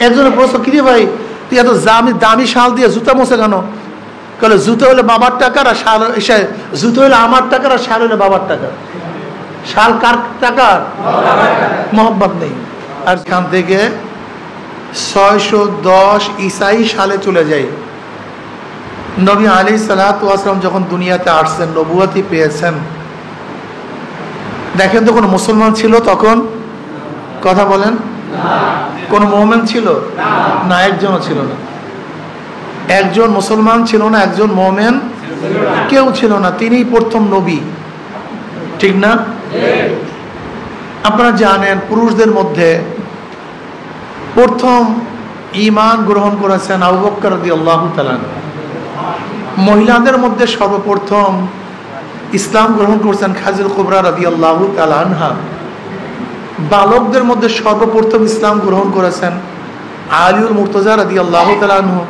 একজনের প্রশ্ন, কি রে ভাই তুই এত দামি শাল দিয়ে জুতা মোছে কেন? বলে জুতো হলে বাবার টাকার, আর শাল জুতো হলে আমার টাকার, আর শাল হলে বাবার টাকার। শাল কার টাকার? মোহাম্মদ নেই। আর এখান থেকে 610 ঈসাই সালে চলে যায়। নবী আলাইহিস সালাতু ওয়াস সালাম যখন দুনিয়াতে আসছেন, নবুয়তি পেয়েছেন, দেখেন তো কোনো মুসলমান ছিল তখন? কথা বলেন। কোন মুমিন ছিল না? একজনও ছিল না। একজন মুসলমান ছিল না, একজন মুমিন কেউ ছিল না। তিনিই প্রথম নবী, ঠিক না? আপনারা জানেন পুরুষদের মধ্যে প্রথম ঈমান গ্রহণ করেছেন আবু বকর রাদিয়াল্লাহু তাআলা। মহিলাদের মধ্যে সর্বপ্রথম ইসলাম গ্রহণ করেছেন খাদিজা কুবরা রাদিয়াল্লাহু তাআলা আনহা। বালকদের মধ্যে সর্বপ্রথম ইসলাম গ্রহণ করেছেন আলীউল মুর্তজা রাদিয়াল্লাহু তাআলা আনহু।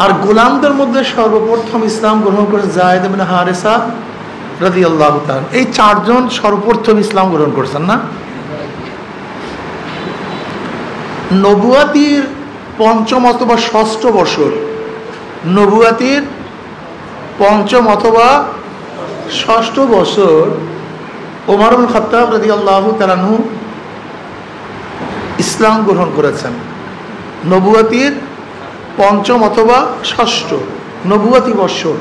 আর গোলামদের মধ্যে সর্বপ্রথম ইসলাম গ্রহণ করেছেন যায়েদ ইবনে হারেসা রাদিয়াল্লাহু তাআলা। এই চারজন সর্বপ্রথম ইসলাম গ্রহণ করেছেন না? নবুয়াতির পঞ্চম অথবা ষষ্ঠ বছর, নবুয়াতির পঞ্চম অথবা ষষ্ঠ বছর ওমর ইবনে খাত্তাব রাদিয়াল্লাহু তাআলা আনহু ইসলাম গ্রহণ করেছেন। নবুয়াতির পঞ্চম অথবা ষষ্ঠ নবুয়াতি বৎসর।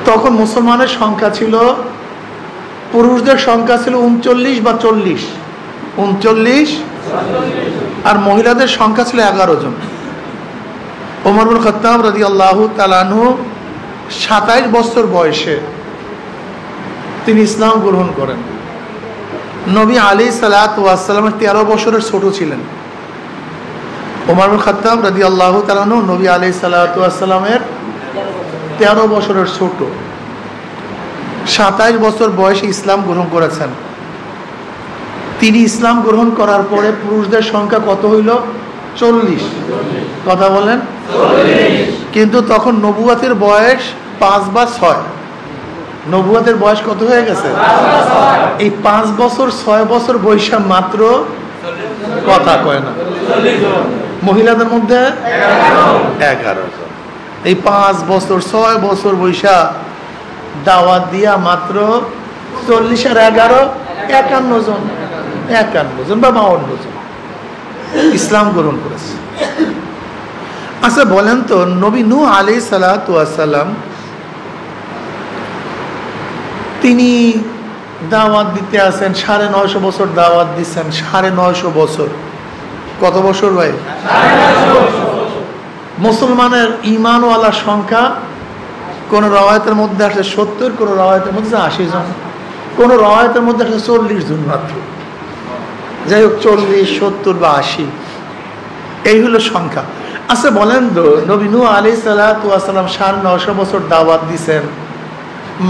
তখন মুসলমানের সংখ্যা ছিল, পুরুষদের সংখ্যা ছিল 39 বা 40, 39, আর মহিলাদের সংখ্যা ছিল 11 জন। ওমর ইবনে খাত্তাব রাদিয়াল্লাহু তাআলা আনহু 27 বছর বয়সে তিনি ইসলাম গ্রহণ করেন। নবী আলাইহিস সালাতু ওয়াস সালাম 13 বছরের ছোট ছিলেন। ওমর ইবনে খাত্তাব রাদিয়াল্লাহু তাআলা আনহু নবী আলাইহিস সালাতু ওয়াস সালামের 13 বছরের ছোট। 27 বছর বয়সে ইসলাম গ্রহণ করেছেন। তিনি ইসলাম গ্রহণ করার পরে পুরুষদের সংখ্যা কত হইল? 40। কথা বলেন। কিন্তু তখন নবুয়াতের বয়স 5 বা 6। নবুয়াতের বয়স কত হয়ে গেছে? এই 5 বছর 6 বছর বয়সে মাত্র কথা কয় না। মহিলাদের মধ্যে 11 জন। এই 5 বছর 6 বছর বয়সা দাওয়াত দিয়া মাত্র 40 আর 11 51 জন, 51 জন বা 52 জন ইসলাম গ্রহণ করেছে। আচ্ছা বলেন তো, নবী নূহ আলাইহিস সালাতু ওয়াস সালাম তিনি দাওয়াত দিতে আসেন, 950 বছর দাওয়াত দিচ্ছেন। 950 বছর, কত বছর ভাই? মুসলমানের ঈমানওয়ালার সংখ্যা কোন রওয়ায়াতের মধ্যে আসে 70, কোন রওয়ায়াতের মধ্যে 80 জন, কোন রওয়ায়াতের মধ্যে আসে 40 জন মাত্র। যাই হোক, 40, 70 বা 80 এই হলো সংখ্যা। আচ্ছা বলেন তো, নবী নূহ আলাইহিস সালাতু ওয়াস সালাম 950 বছর দাওয়াত দিয়েছেন,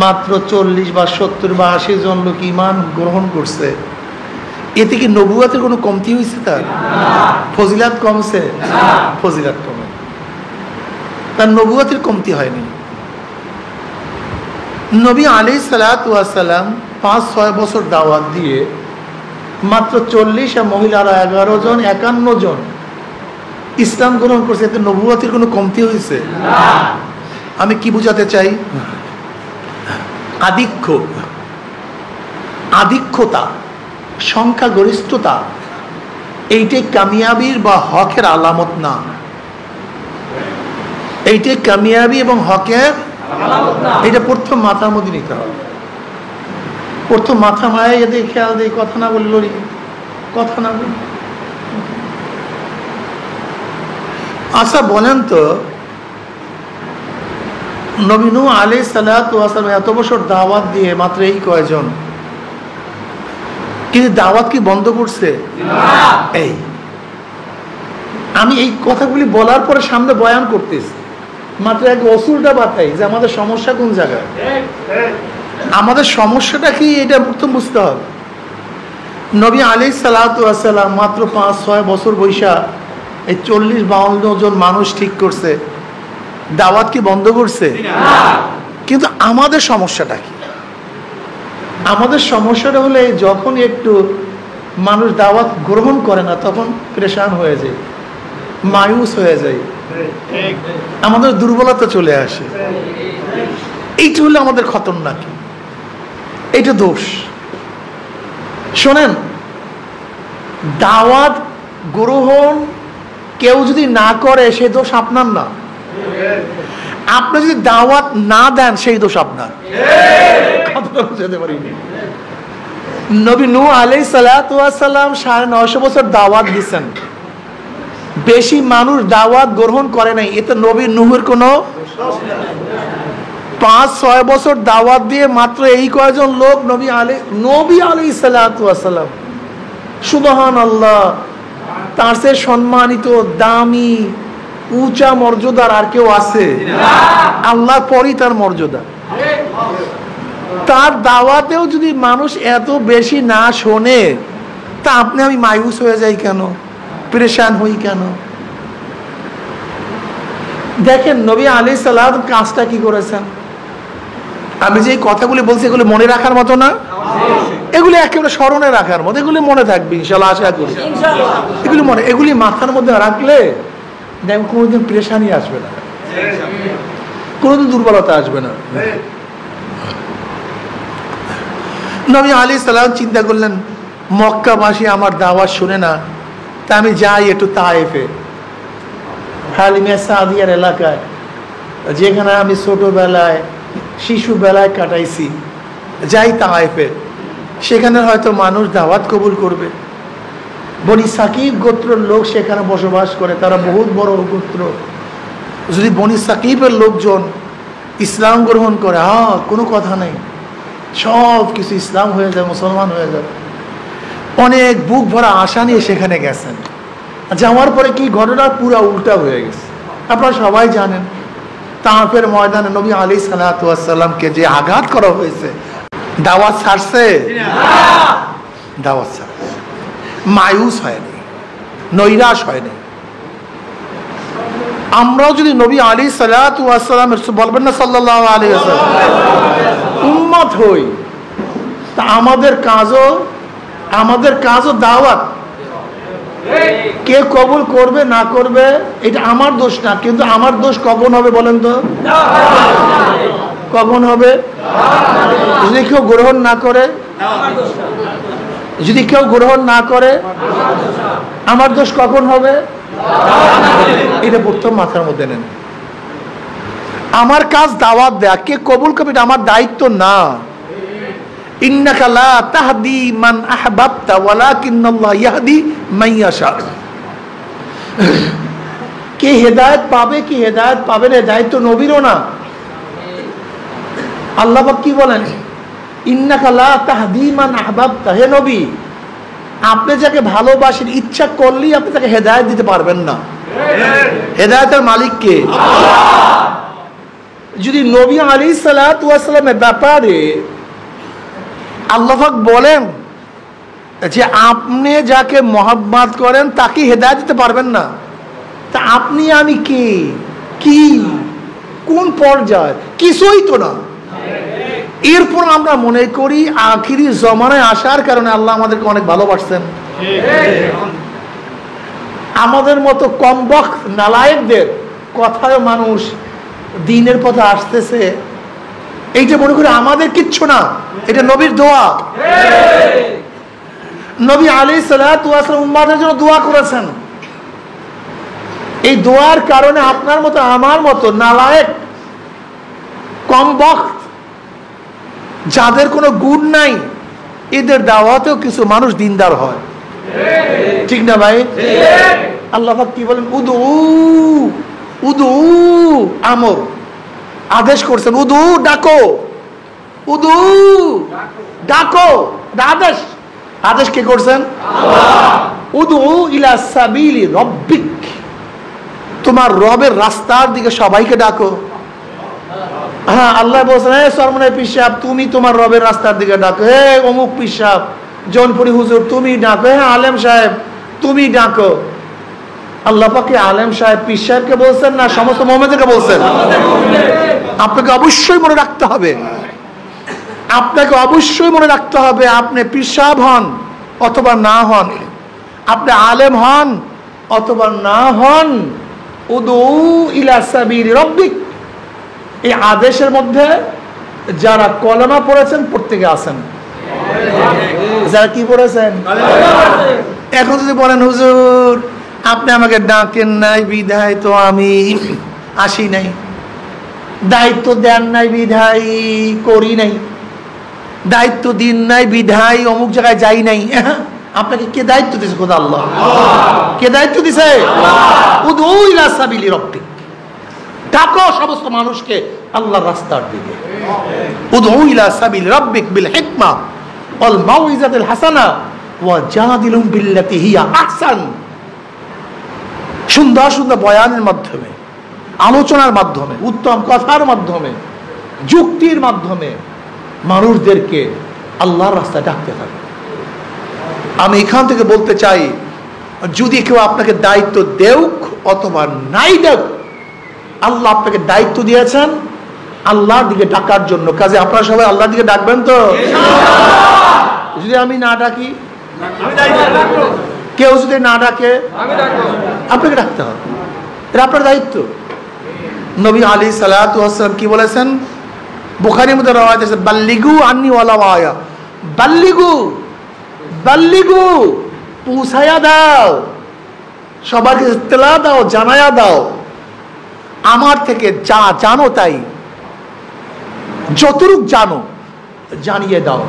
মাত্র 40 বা 70 বা 80 জন লোক ঈমান গ্রহণ করছে। এতে কি নবুয়াতের কোনো কমতি হয়েছে? তার ফজিলাত কমছে? ফজিলাত কমে, তার নবুয়াতের কমতি হয়নি। নবী আলাইহিস সালাতু ওয়াস সালাম 5-6 বছর দাওয়াত দিয়ে মাত্র 40, আর মহিলারা 11 জন, 51 জন ইসলাম গ্রহণ করছে। এতে নবুয়াতের কোনো কমতি হয়েছে? আমি কি বুঝাতে চাই? আধিক্যতা, সংখ্যাগরিষ্ঠতা এইটাই কামিয়াবির বা হকের আলামত না। এইটাই কামিয়াবি এবং হকের আলামত না। এটা প্রথম মাথার মধ্যে নিতে হবে। প্রথম মাথা মায় এদের খেয়াল দিয়ে কথা না বলে লড়ি, কথা না বলি। আচ্ছা বলেন তো, নবী নূহ আলাইহিস সালাতু ওয়াস সালাম এত বছর দাওয়াত দিয়ে মাত্র এই কয়জন, কিন্তু দাওয়াত কি বন্ধ করছে? এই আমি এই কথাগুলি বলার পরে সামনে বয়ান করতেছি, মাত্র এক অসুলটা বাতাই যে আমাদের সমস্যা কোন জায়গায়, আমাদের সমস্যাটা কি, এটা প্রথম বুঝতে হবে। নবী আলাইহিস সালাতু ওয়াস সালাম মাত্র 5-6 বছর বয়সা এই 40-52 জন মানুষ ঠিক করছে। দাওয়াত কি বন্ধ করছে? কিন্তু আমাদের সমস্যাটা কি? আমাদের সমস্যাটা হলে যখন একটু মানুষ দাওয়াত গ্রহণ করে না, তখন পেরেশান হয়ে যায়, মায়ুস হয়ে যায়, আমাদের দুর্বলতা চলে আসে। এইটা হলো আমাদের খতরনাক, এইটা দোষ। শোনেন, দাওয়াত গ্রহণ কেউ যদি না করে সেই দোষ আপনার না, আপনি যদি দাওয়াত না দেন সেই দোষ আপনার। নবী নূহ আলাইহিস সালাতু ওয়াস সালাম 950 বছর দাওয়াত দিয়েছেন, বেশি মানুষ দাওয়াত গ্রহণ করে নাই, এতে নবী নূহের কোনো 5-6 বছর দাওয়াত দিয়ে মাত্র এই কয়জন লোক নবী আলাইহিস সালাতু ওয়াস সালাম, সুবহানাল্লাহ, তার চেয়ে সম্মানিত, দামি, উঁচা মর্যাদার আর কেউ আছে? আল্লাহর পরই তার মর্যাদা। তার দাওয়াতেও যদি মানুষ এত বেশি না শোনে, তা আপনি আমি মায়ুস হয়ে যাই কেন, পরেশান হই কেন? দেখেন নবী আলাইহিস সালাম কাজটা কি করেছেন। আমি যে কথাগুলি বলছি এগুলি মনে রাখার মতো না, এগুলি একেবারে স্মরণে রাখার মতো, এগুলি মনে থাকবে ইনশাআল্লাহ, আশা করি এগুলি মাথার মধ্যে রাখলে দেখবেন কোনোদিন পরেশানি আসবে না, কোনোদিন দুর্বলতা আসবে না। নবী আলাইহিস সালাম চিন্তা করলেন, মক্কাবাসী আমার দাওয়াত শুনে না, তা আমি যাই একটু তায়েফে, হালিমা সাদিয়ার এলাকায়, যেখানে আমি ছোটবেলায় শিশুবেলায় কাটাইছি, যাই তায়েফে, সেখানে হয়তো মানুষ দাওয়াত কবুল করবে। বনি সাকিব গোত্রের লোক সেখানে বসবাস করে, তারা বহুত বড় গোত্র। যদি বনি সাকিবের লোকজন ইসলাম গ্রহণ করে, কোনো কথা নেই, সব কিছু ইসলাম হয়ে যাবে, মুসলমান হয়ে যাবে। অনেক বুক ভরা আশা নিয়ে সেখানে গেছেন, যাওয়ার পরে কি ঘটনা পুরা উল্টা হয়ে গেছে আপনারা সবাই জানেন। তায়েফের ময়দানে নবী আলাইহিস সালাতু ওয়াস সালামকে যে আঘাত করা হয়েছে, দাওয়াত ছাড়ছে, দাওয়াত ছাড়ছে, মায়ুস হয়নি, নৈরাশ হয়নি। আমরাও যদি নবী আলাইহিস সালাতু ওয়াস সালাম বলবেন না সাল্লাল্লাহু আলাইহি ওয়াসাল্লাম উম্মত হই, তা আমাদের কাজও দাওয়াত। কে কবুল করবে না করবে এটা আমার দোষ না, কিন্তু আমার দোষ কখন হবে বলেন তো? কখন হবে? যদি কেউ গ্রহণ না করে, আমার দোষ কখন হবে? এটা প্রথম মাথার মধ্যে নেন। আমার কাজ দাওয়াত দেয়া, কে কবুল করবে এটা আমার দায়িত্ব না। ইন্নাকা লা তাহদি মান আহবাবতা ওয়ালাকিন্নাল্লাহ ইয়াহদি মান ইয়াশা। কে হেদায়েত পাবে কি হেদায়েত পাবে না দায়িত্ব নবীরও না। আল্লাহ পাক কি বলেন? ইন্নাকা লা তাহদি মান আহবাবতা, হে নবী আপনি যাকে ভালোবাসেন ইচ্ছা করলেই আপনি তাকে হেদায়েত দিতে পারবেন না। হেদায়েতের মালিক কে? আল্লাহ। যদি নবী আলাইহিস সালাতু ওয়াস সালামের ব্যাপারে আল্লাহ পাক বলেন যে আপনি যাকে মহব্বত করেন তাকে হেদায়েত দিতে পারবেন না, তা আপনি আমি কে, কি কোন পর্যায়ে? কিছুই তো না। এরপর আমরা মনে করি আখিরি জমানায় আসার কারণে আল্লাহ আমাদেরকে অনেক ভালোবাসছেন। আমাদের মতো কমবখ নালায়েকদের কথায় মানুষ দ্বীনের পথে আসতেছে, এইটা মনে করি আমাদের কিচ্ছু না, এটা নবীর দোয়া। নবী আলাইহিস সালাতু ওয়াস সালাম উম্মতের জন্য দোয়া করেছেন। এই দোয়ার কারণে আপনার মতো আমার মতো নালায়েক কমবখ যাদের কোনো গুণ নাই, এদের দাওয়াতেও কিছু মানুষ দিনদার হয়, ঠিক না ভাই? আল্লাহ পাক কি বলেন? উদু আমর আদেশ করছেন, উদু ডাকো, উদু ডাকো, আদেশ কে করছেন? আল্লাহ। উদু ইলা সাবিলি রব্বিক, তোমার রবের রাস্তার দিকে সবাইকে ডাকো। হ্যাঁ, আল্লাহ বলছেন হে সরমনাই পীর সাহেব তুমি তোমার রবের রাস্তার দিকে ডাকো, হে অমুক পীর সাহেব জৌনপুরি হুজুর তুমি ডাকো, হে আলেম সাহেব তুমি ডাকো। আল্লাহ পাক আলেম সাহেব পীর সাহেবকে বলছেন না সমস্ত মুমিনদেরকে বলছেন? আপনাকে অবশ্যই মনে রাখতে হবে, আপনি পীর সাহেব হন, অথবা না হন, আপনি আলেম হন অথবা না হন, উদউ ইলা সাবিলি রাব্বিক, এই আদেশের মধ্যে যারা কলেমা পড়েছেন প্রত্যেকে আছেন। যারা কি পড়েছেন? এখন যদি বলেন হুজুর আপনি আমাকে ডাকেন নাই বিধায় তো আমি আসি নাই, দায়িত্ব দেন নাই বিধায় করি নাই, দায়িত্ব দিন নাই বিধায় অমুক জায়গায় যাই নাই, আপনাকে কে দায়িত্ব দিয়েছে? খোদা আল্লাহ। কে দায়িত্ব দিয়েছে? উদউ ইলা সাবিলি রাব্বিক, ডাকো সমস্ত মানুষকে আল্লাহর রাস্তার দিকে। উদউ ইলা সাবিলি রাব্বিক বিল হিকমা ওয়াল মাউইজাতিল হাসানা ওয়া জাদিলুম বিল্লাতি হিয়া আহসান। সুন্দর সুন্দর বয়ানের মাধ্যমে, আলোচনার মাধ্যমে, উত্তম কথার মাধ্যমে, যুক্তির মাধ্যমে মানুষদেরকে আল্লাহর রাস্তায় ডাকতে থাকে। আমি এখান থেকে বলতে চাই, যদি কেউ আপনাকে দায়িত্ব দেউক অথবা নাই দেউক, আল্লাহ আপনাকে দায়িত্ব দিয়েছেন আল্লাহর দিকে ডাকার জন্য। কাজে আপনারা সবাই আল্লাহর দিকে ডাকবেন তো? যদি আমি না ডাকি, কেউ যদি না ডাকে, আপনাকে ডাকতে হবে, এটা আপনার দায়িত্ব। নবী আলাইহিস সালাতু ওয়াস সালাম কি বলেছেন? বুখারীর মধ্যে রওয়ায়াত আছে, বাল্লিগু আন্নি ওয়ালাউ আয়া, বাল্লিগু বাল্লিগু, পৌঁছায়া দাও, সবাইকে ইত্তলা দাও, জানায়া দাও, আমার থেকে যা জানো তাই, যতটুক জানো জানিয়ে দাও।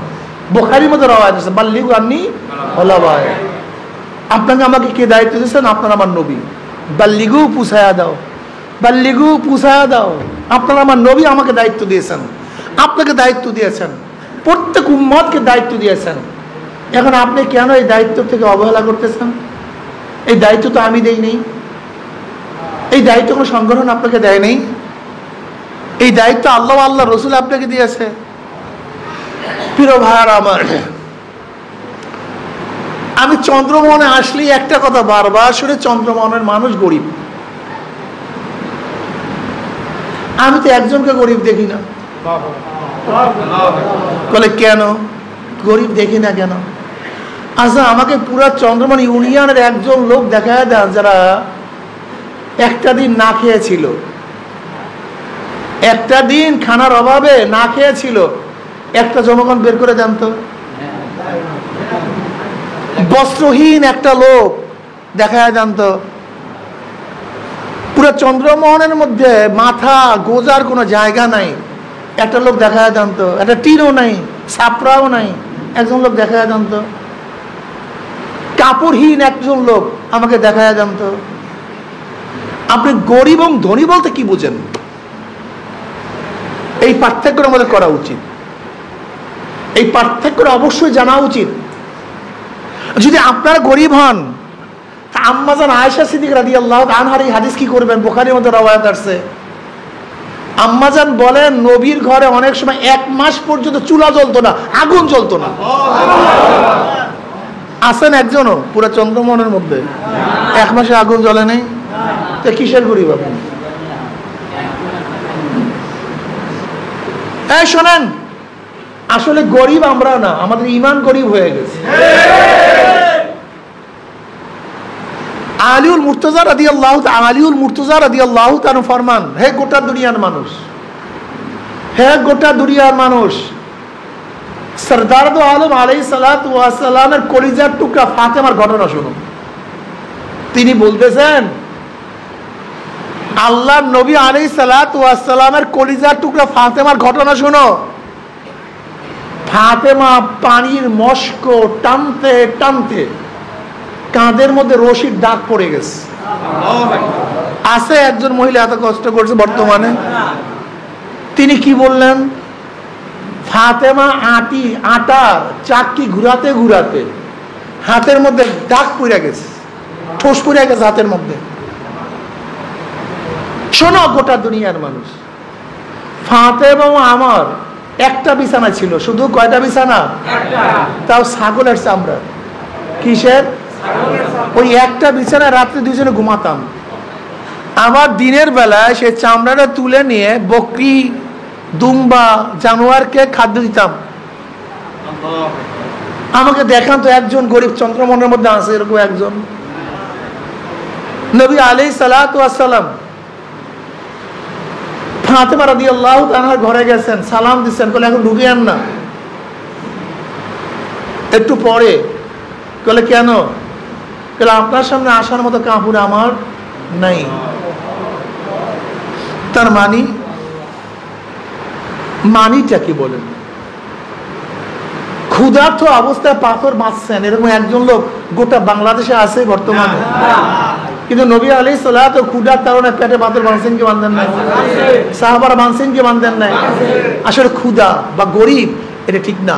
বুখারীর মধ্যে রওয়ায়াত আছে, বাল্লিগু আন্নি ওয়ালাউ আয়া। আপনাকে আমাকে কে দায়িত্ব দিয়েছেন? আপনার আমার নবী। বাল্লিগু, পৌঁছায়া দাও, বাল্লিগু, পৌঁছায়া দাও। আপনার আমার নবী আমাকে দায়িত্ব দিয়েছেন, আপনাকে দায়িত্ব দিয়েছেন, প্রত্যেক উম্মতকে দায়িত্ব দিয়েছেন। এখন আপনি কেন এই দায়িত্ব থেকে অবহেলা করতেছেন? এই দায়িত্ব তো আমি দেই নেই, এই দায়িত্ব কোনো সংগঠন আপনাকে দেয় নেই, এই দায়িত্ব আল্লাহ আল্লাহ রসুল আপনাকে দিয়েছে। প্রিয় ভাইয়ারা আমার, আমি চন্দ্রমোহনে আসলে একটা কথা বারবার শুনে, চন্দ্রমোহনের মানুষ গরিব। আমি তো একজনকে গরিব দেখি না। বলে কেন গরিব দেখি না কেন? আচ্ছা, আমাকে পুরো চন্দ্রমোহন ইউনিয়নের একজন লোক দেখায় দেন যারা একটা দিন না খেয়েছিল, একটা দিন খানার অভাবে না খেয়েছিল, একটা জনগণ বের করে দেন তো। বস্ত্রহীন একটা লোক দেখায় দেন তো। পুরো চন্দ্রমোহনের মধ্যে মাথা গোজার কোনো জায়গা নাই, একটা লোক দেখায় দেন তো। একটা টিনও নাই, ছাপড়াও নাই, একজন লোক দেখায় দেন তো। কাপড়হীন একজন লোক আমাকে দেখায় দেন তো। আপনি গরিব এবং ধনী বলতে কি বুঝেন? এই পার্থক্য আমাদের করা উচিত, এই পার্থক্যটা অবশ্যই জানা উচিত। যদি আপনারা গরিব হন, আম্মাজান আয়েশা সিদ্দিকা রাদিয়াল্লাহু আনহার এই হাদিস কি করবেন? বুখারীর মধ্যে রওয়ায়াত আছে, আম্মাজান বলেন নবীর ঘরে অনেক সময় 1 মাস পর্যন্ত চুলা জ্বলতো না, আগুন জ্বলতো না। আছেন একজনও পুরো চন্দ্রমোহনের মধ্যে 1 মাসে আগুন জ্বলে নেই? তো কিসের গরিব আপনি? এই শোনেন, আসলে গরিব আমরা না, আমাদের ঈমান গরিব হয়ে গেছে। আলিউল মুর্তজা রাদিয়াল্লাহু তাআলা ফরমান, হে গোটা দুনিয়ার মানুষ, হে গোটা দুনিয়ার মানুষ, সরদার দো আলম আলাইহিস সালাতু ওয়াস সালামের কলিজার টুকরা ফাতেমার ঘটনা শুনুন। তিনি বলতেছেন, আল্লাহর নবী আলাইহিস সালাতু ওয়াস সালামের কলিজার টুকরা ফাতেমার ঘটনা শুনো। ফাতেমা পানির মস্ক টানতে টানতে কাঁধের মধ্যে রশির দাগ পড়ে গেছে। আছে একজন মহিলা এত কষ্ট করছে বর্তমানে। তিনি কি বললেন? ফাতেমা আটা চাকি ঘুরাতে ঘুরাতে হাতের মধ্যে দাগ পড়ে গেছে, ঠোস পড়ে গেছে হাতের মধ্যে। শোনো গোটা দুনিয়ার মানুষ, ফাতেমা আমার একটা বিছানা ছিল, শুধু কয়টা বিছানা? তাও ছাগলের চামড়া। কিসের? ওই একটা বিছানায় রাত্রে দুজনে ঘুমাতাম। আবার দিনের বেলায় সেই চামড়াটা তুলে নিয়ে বকরি, দুম্বা, জানোয়ারকে খাদ্য দিতাম। আমাকে দেখান তো একজন গরিব চন্দ্রমনের মধ্যে আছে এরকম একজন। নবী আলাইহিস সালাতু ওয়াস সালাম ফাতেমা রাদিয়াল্লাহু তাআলার ঘরে গেছেন, সালাম দিচ্ছেন, বলে এখন ঢুকিয়েন না, একটু পরে। বলে কেন? বলে আপনার সামনে আসার মতো কাপড় আমার নাই। তার মানিটা কি বলেন? ক্ষুধার্ত অবস্থায় পাথর মারছেন এরকম একজন লোক গোটা বাংলাদেশে আছে বর্তমানে? কিন্তু নবী আলাইহিস সালাত ক্ষুধার কারণে পেটে পাথর বাঁধছেন কি বাঁধেন নাই? সাহাবারা বাঁধছেন কি বাঁধেন নাই? আসলে ক্ষুধা বা গরিব এটা ঠিক না,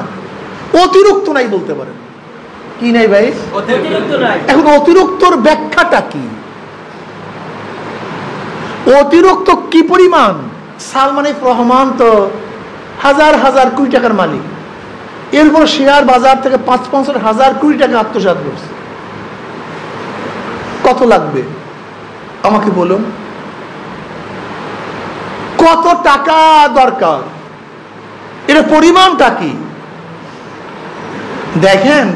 অতিরিক্ত নাই বলতে পারেন। কি নাই ভাই? এখন অতিরিক্তর ব্যাখ্যাটা কি? অতিরিক্ত কি পরিমাণ? সালমান এফ রহমান তো হাজার হাজার কোটি টাকার মালিক, এরপর শেয়ার বাজার থেকে ৫-৫০,০০০ কোটি টাকা আত্মসাৎ করছে। কত লাগবে আমাকে বলুন? কত টাকা দরকার? এর পরিমাণটা কি? দেখেন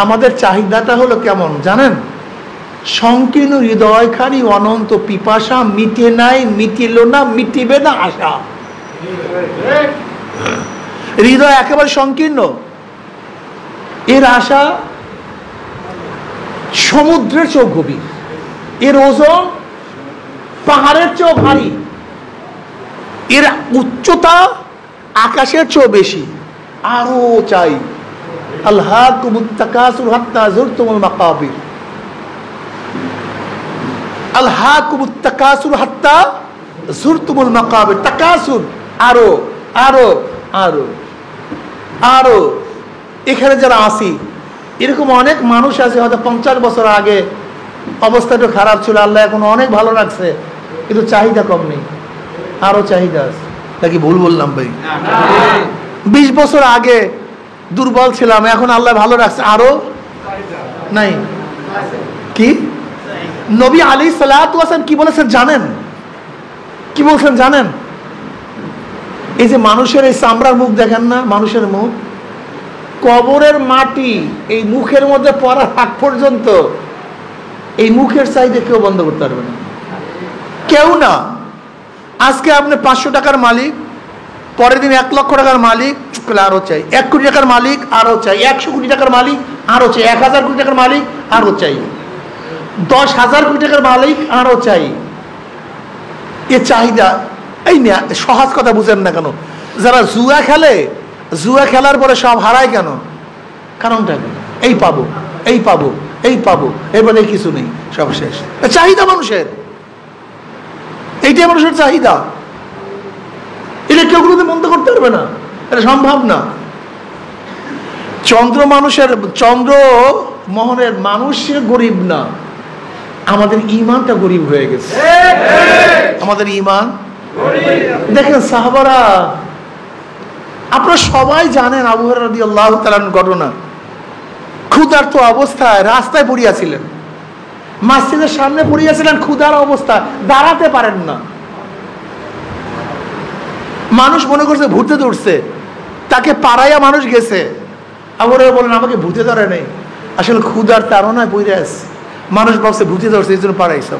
আমাদের চাহিদাটা হলো কেমন জানেন? সংকীর্ণ হৃদয়খানি অনন্ত পিপাসা, মিটে নাই, মিটিল না, মিটিবে না আশা। হৃদয় একেবারে সংকীর্ণ, এর আশা সমুদ্রের চেয়েও গভীর, এর ওজন পাহাড়ের চেয়েও ভারী, এর উচ্চতা আকাশের চেয়েও বেশি। আরো চাই। আলহাকুমুত তাকাসুর হাত্তা যুরতুমুল মাকাবির, আলহাকুমুত তাকাসুর হাত্তা যুরতুমুল মাকাবির। তাকাসুর, আরো আরো আরো আরো। এখানে যারা আসি এরকম অনেক মানুষ আছে, হয়তো 50 বছর আগে অবস্থাটা খারাপ ছিল, আল্লাহ এখন অনেক ভালো রাখছে, কিন্তু চাহিদা কম নেই, আরো চাহিদা আছে। তা কি ভুল বললাম ভাই? 20 বছর আগে দুর্বল ছিলাম, এখন আল্লাহ ভালো রাখছে, আরো নাই। কি নবী আলাইহিস সালাতু ওয়াস সালাম কি বলেছেন জানেন? কি বলছেন জানেন? এই যে মানুষের এই চামড়ার মুখ দেখেন না, মানুষের মুখ, কবরের মাটি এই মুখের মধ্যে পড়ার আগ পর্যন্ত এই মুখের চাহিদা কেউ বন্ধ করতে পারবে না, কেউ না। আজকে আপনি 500 টাকার মালিক, পরের দিন 1 লক্ষ টাকার মালিক, আরো চাই। 1 কোটি টাকার মালিক, আরো চাই। 100 কোটি টাকার মালিক, আরো চাই। 1000 কোটি টাকার মালিক, আরো চাই। 10,000 কোটি টাকার মালিক, আরো চাই। এ চাহিদা। এই না, সহজ কথা বুঝেন না কেন? যারা জুয়া খেলে, জুয়া খেলার পরে সব হারায় কেন? কারণটা কি? এই পাবো, এই পাবো, এই পাবো, এরপরে কিছু নেই, সব শেষ। চাহিদা মানুষের, এইটাই মানুষের চাহিদা। এটা কেউ কোনোদিন বন্ধ করতে পারবে না, এটা সম্ভব না। চন্দ্র মোহনের মানুষের গরিব না, আমাদের ইমানটা গরিব হয়ে গেছে। আমাদের ইমান দেখেন, সাহাবারা, আপনারা সবাই জানেন আবু হুরায়রা রাদিয়াল্লাহু তাআলার ঘটনা। ক্ষুধার্ত অবস্থায় রাস্তায় পড়িয়াছিলেন, মসজিদের সামনে পড়িয়াছিলেন, ক্ষুধার অবস্থায় দাঁড়াতে পারেন না। মানুষ মনে করছে ভূতে ধরছে, তাকে পাড়াইয়া মানুষ গেছে। আবু হুরায়রা বলেন আমাকে ভূতে ধরে নেই, আসলে ক্ষুধার তাড়নায় পড়ে আছে, মানুষ ভাবছে ভূতে ধরছে, এই জন্য পাড়াইছে।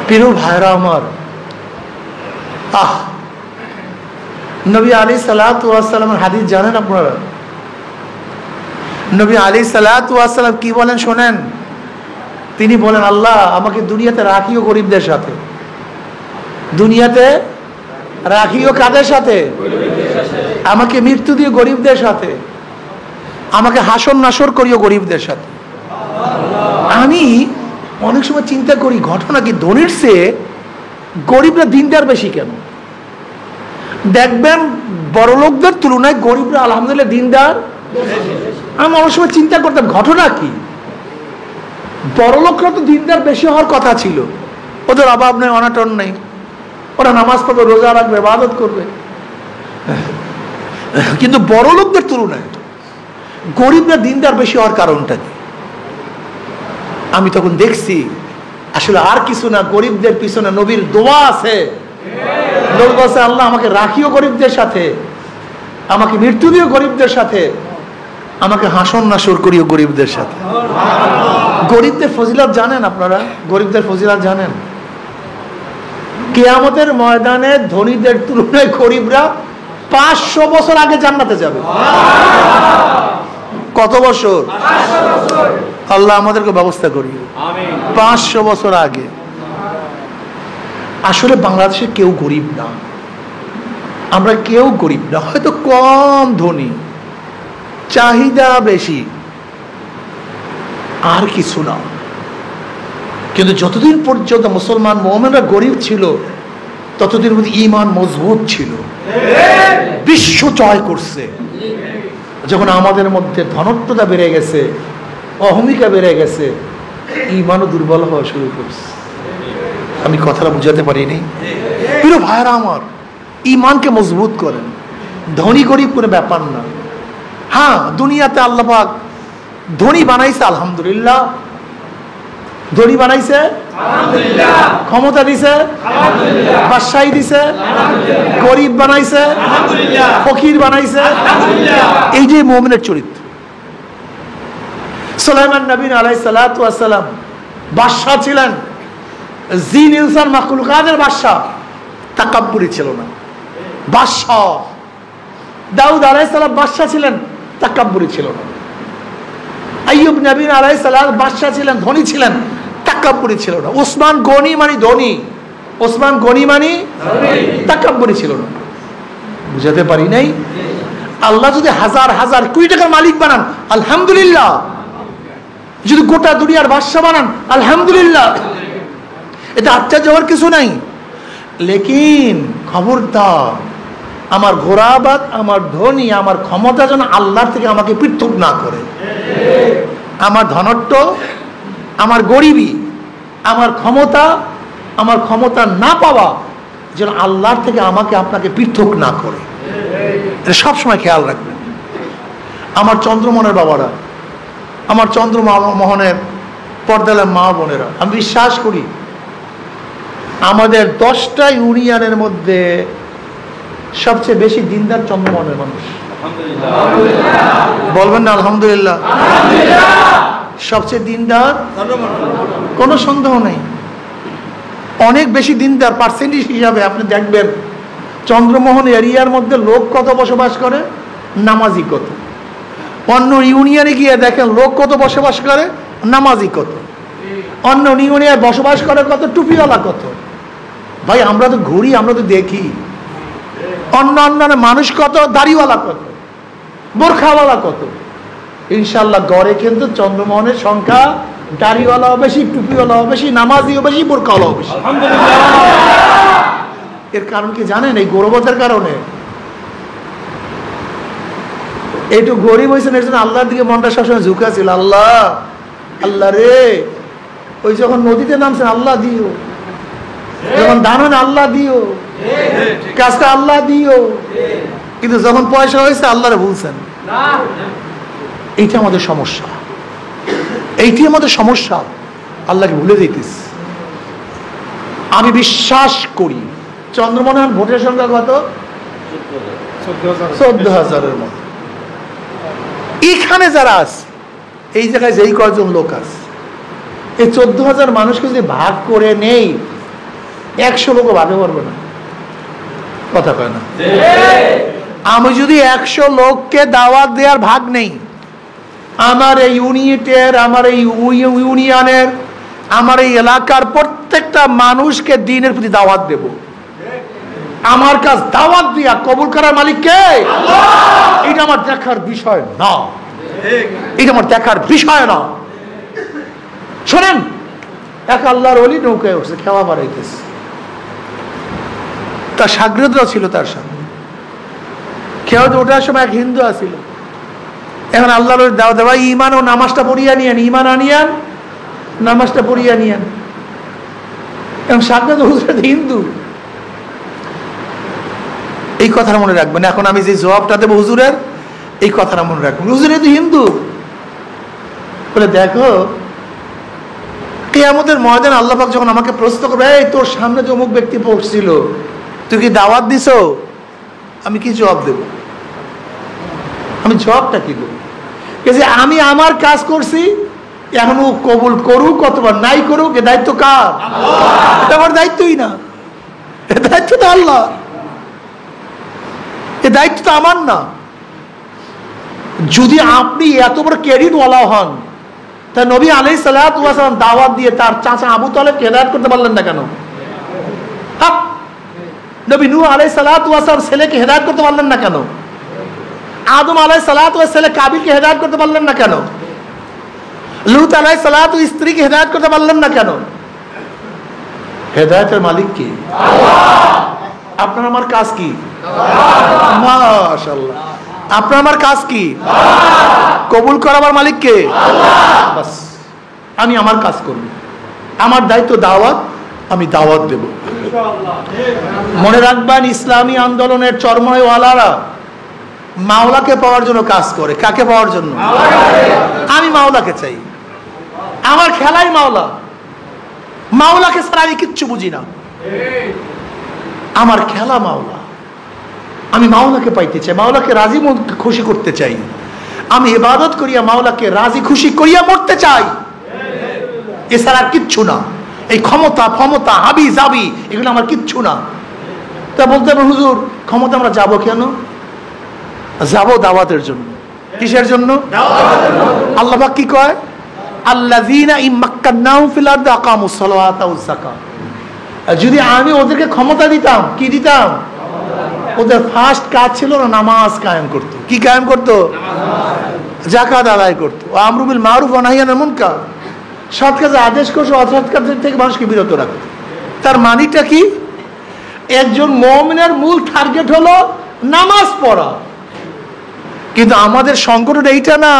প্রিয় ভাইরা আমার, নবী আলাইহিস সালাতু ওয়াস সালামের হাদিস জানেন আপনারা? নবী আলাইহিস সালাতু ওয়াস সালাম কি বলেন শোনেন? তিনি বলেন, আল্লাহ আমাকে দুনিয়াতে রাখিও গরিবদের সাথে। দুনিয়াতে রাখিও কাদের সাথে? আমাকে মৃত্যু দিয়ে গরিবদের সাথে, আমাকে হাসর নাসর করিও গরিবদের সাথে। আমি অনেক সময় চিন্তা করি, ঘটনা কি ধনীর চেয়ে গরিবরা দিনদার বেশি কেন? দেখবেন বড় লোকদের তুলনায় গরিবরা আলহামদুলিল্লাহ দিনদার। আমি অনেক সময় চিন্তা করতাম ঘটনা কি? বড় লোকরা তো দিনদার বেশি হওয়ার কথা ছিল, ওদের অভাব নেই, অনাটন নেই, ওরা নামাজ পড়বে, রোজা রাখবে, ইবাদত করবে। কিন্তু বড় লোকদের তুলনায় গরিবরা দিনদার বেশি হওয়ার কারণটা কি? আমি তখন দেখছি আসলে আর কিছু না, গরিবদের পিছনে নবীর দোয়া আছে। নবী বলছে, আল্লাহ আমাকে রাখিও গরিবদের সাথে। আমাকে মৃত্যু দিও গরিবদের সাথে, আমাকে হাসন নাসর করিও গরিবদের সাথে। গরিবদের ফজিলত জানেন আপনারা? গরিবদের ফজিলত জানেন? কিয়ামতের ময়দানে ধনীদের তুলনায় গরিবরা 500 বছর আগে জান্নাতে যাবে। কত বছর? আল্লাহ আমাদেরকে ব্যবস্থা করি। 500 বছর আগে। আসলে বাংলাদেশে কেউ গরিব না, আমরা কেউ গরিব না, হয়তো কম ধনী, চাহিদা বেশি, আর কিছু না। কিন্তু যতদিন পর্যন্ত মুসলমান মুমিনরা গরিব ছিল ততদিন মধ্যে ঈমান মজবুত ছিল, বিশ্ব জয় করছে। যখন আমাদের মধ্যে ধনত্বতা বেড়ে গেছে, অহমিকা বেড়ে গেছে, ঈমানও দুর্বল হওয়া শুরু করছে। আমি কথাটা বুঝাতে পারিনি? প্রিয় ভাইরা আমার, ঈমানকে মজবুত করেন। ধনী গরিব কোনো ব্যাপার না। হ্যাঁ, দুনিয়াতে আল্লাহ পাক ধনী বানাইছে, আলহামদুলিল্লাহ। ধনী বানাইছে, ক্ষমতা দিছে, বাদশাহী দিছে, গরিব বানাইছে, ফকির বানাইছে। এই যে মুমিনের চরিত্র। সুলাইমান নবী আলাইহিস সালাতু ওয়াস সালাম বাদশা ছিলেন, জিন ইনসান মাখলুকাতের বাদশা, তাকাব্বুরি ছিল না, বাদশা। দাউদ আলাইহিস সালাম বাদশা ছিলেন, তাকাব্বুরি ছিল না। আইয়ুব নবী আলাইহিস সালাম বাদশা ছিলেন, ধনী ছিলেন, তাকাব্বুরি ছিল না। ওসমান গনি মানে ধনী, ওসমান গনি মানে তাকাব্বুরি ছিল না। বুঝাতে পারি নাই? আল্লাহ যদি হাজার হাজার কোটি টাকার মালিক বানান, আলহামদুলিল্লাহ। যদি গোটা দুনিয়ার বাদশা বানান, আলহামদুলিল্লাহ। এটা আশ্চর্য হওয়ার কিছু নাই। লেকিন খবরদার, আমার ঘোরাবাদ, আমার ধনী, আমার ক্ষমতা যেন আল্লাহর থেকে আমাকে পৃথক না করে। আমার ধনত্ব, আমার গরিবী, আমার ক্ষমতা না পাওয়া যেন আল্লাহর থেকে আমাকে আপনাকে পৃথক না করে। এটা সবসময় খেয়াল রাখবেন। আমার চন্দ্রমোহনের বাবারা, আমার চন্দ্রমোহনের পর্দালের মা বোনেরা, আমি বিশ্বাস করি আমাদের 10টা ইউনিয়নের মধ্যে সবচেয়ে বেশি দিনদার চন্দ্রমোহনের মানুষ। বলবেন না আলহামদুলিল্লাহ? সবচেয়ে দিনদার, কোনো সন্দেহ নেই। অনেক বেশি দিনদার পার্সেন্টেজ হিসাবে আপনি দেখবেন চন্দ্রমোহন এরিয়ার মধ্যে লোক কত বসবাস করে, নামাজি কত। অন্য ইউনিয়নে গিয়ে দেখেন লোক কত বসবাস করে, নামাজি কত। অন্য ইউনিয়নে বসবাস করে কত, টুপিওয়ালা কত। ভাই আমরা তো ঘুরি, আমরা তো দেখি অন্য মানুষ কত, দাড়িওয়ালা কত, বোরখাওয়ালা কত। ইনশাল্লাহ গড়ে কিন্তু চন্দ্রমোহনের সংখ্যা দাড়িওয়ালাও বেশি, টুপিওয়ালাও বেশি, নামাজিও বেশি, বোরখাওয়ালাও বেশি। এর কারণ কি জানেন? এই গৌরবতার কারণে। একটু গরিব হয়েছেন এর জন্য আল্লাহর দিকে মনটা সবসময় ঝুঁকা ছিল। আল্লাহ, আল্লাহ রে, ওই যখন নদীতে নামছেন আল্লাহ দিও, যখন দান আল্লাহ দিও, কাজটা আল্লাহ দিও। কিন্তু যখন পয়সা হয়েছে আল্লাহরে ভুলছেন। এইটা আমাদের সমস্যা, এইটি আমাদের সমস্যা। আল্লাহকে ভুলে দিতেছি। আমি বিশ্বাস করি চন্দ্রমোহন ভোটের সংখ্যা কত? 14,000-এর মতো। এখানে যারা আছে, এই জায়গায় যেই কয়জন লোক আছে, এই 14,000 মানুষকে যদি ভাগ করে নেই, 100 লোকও ভাগে পারবে না। কথা কয় না? আমি যদি 100 লোককে দাওয়াত দেওয়ার ভাগ নেই, আমার এই ইউনিটের, আমার এই ইউনিয়নের, আমার এই এলাকার প্রত্যেকটা মানুষকে দ্বীনের প্রতি দাওয়াত দেব। আমার কাজ দাওয়াত দিয়া কবুল করার মালিক কে? এটা আমার দেখার বিষয় না, এটা আমার দেখার বিষয় না। শোনেন, এক আল্লাহর ওলি নৌকায় উঠছে, খেওয়া বাড়াইতেছে। তার সাগরেদরা ছিল তার সাথে। খেওয়াতে ওঠার সময় এক হিন্দু আসিল। এখন আল্লাহর ওলি দাও দেওয়া, ইমান ও নামাজটা পড়িয়া নিয়েন, ইমান আনিয়ান, নামাজটা পড়িয়া নিয়েন। এবং সাগরেদ হুজুর হিন্দু। এই কথাটা মনে রাখবেন। এখন আমি যে জবাবটা দেবো হুজুরের, এই কথাটা মনে রাখবেন। হুজুর তো হিন্দু বলে, দেখো কিয়ামতের ময়দানে আল্লাহ পাক যখন আমাকে প্রশ্ন করবে, এই তোর সামনে যে অমুক ব্যক্তি পড়ছিল, তুই কি দাওয়াত দিছো? আমি কি জবাব দেব? আমি জবাবটা কি দেবো? যে আমি আমার কাজ করছি, এখন ও কবুল করুক অথবা নাই করুক, এ দায়িত্ব কার? এটা আমার দায়িত্বই না, এ দায়িত্ব তো আল্লাহ, এ দায়িত্ব তো আমার না। যদি আপনি এত বড় ক্রেডিটওয়ালা হন, তা নবী আলাইহিস সালাতু ওয়াস সালাম দাওয়াত দিয়ে তার চাচা আবু তালেবকে হেদায়েত করতে পারলেন না কেন? নবী নূহ আলাইহিস সালাতু ওয়াস সালাম ছেলেকে হেদায়েত করতে পারলেন না কেন? আদম আলাইহিস সালাতু ওয়াস ছেলে কাবিলকে হেদায়েত করতে পারলেন না কেন? লূত আলাইহিস সালাতু স্ত্রীকে হেদায়েত করতে পারলেন না কেন? হেদায়েতের মালিক কি? আল্লাহ। আপনার আমার কাজ কি? মাশাআল্লাহ। আপনার আমার কাজ কি? কবুল করাবার মালিক কে? আল্লাহ। বাস, আমি আমার কাজ করব, আমার দায়িত্ব দাওয়াত, আমি দাওয়াত দেব। মনে রাখবেন, ইসলামী আন্দোলনের চরমনাই ওয়ালারা মাওলাকে পাওয়ার জন্য কাজ করে। কাকে পাওয়ার জন্য? আমি মাওলাকে চাই, আমার খেলাই মাওলা, মাওলাকে ছাড়া আমি কিচ্ছু বুঝি না, আমার খেলা মাওলা। আমি মাওলাকে পাইতে চাই, মাওলাকে রাজি খুশি করতে চাই, আমি ইবাদত করিয়া মাওলাকে রাজি খুশি করিয়া মরতে চাই, এছাড়া আর কিচ্ছু না। এই ক্ষমতা ক্ষমতা হাবি যাবি এগুলো আমার কিচ্ছু না। তা বলতে হবে, হুজুর ক্ষমতা আমরা যাব কেন? যাব দাওয়াতের জন্য। কিসের জন্য? আল্লাহ পাক কি কয়? আল্লাযীনা ইম্মাক্কান্নাহুম ফিল আরদি আকামুস সালাতা ওয়াজ যাকাত। যদি আমি ওদেরকে ক্ষমতা দিতাম, কি দিতাম? ওদের ফার্স্ট কাজ ছিল না নামাজ কায়েম করতো। কি কায়েম করতো? যাকাত আদায় করতো, আমরু বিল মারুফ ওয়া নাহয়ি আনিল মুনকার, সৎ কাজে আদেশ করছে, অসৎ কাজের থেকে মানুষকে বিরত রাখতো। তার মানিটা কি? একজন মুমিনের মূল টার্গেট হলো নামাজ পড়া। কিন্তু আমাদের সংকটটা এইটা না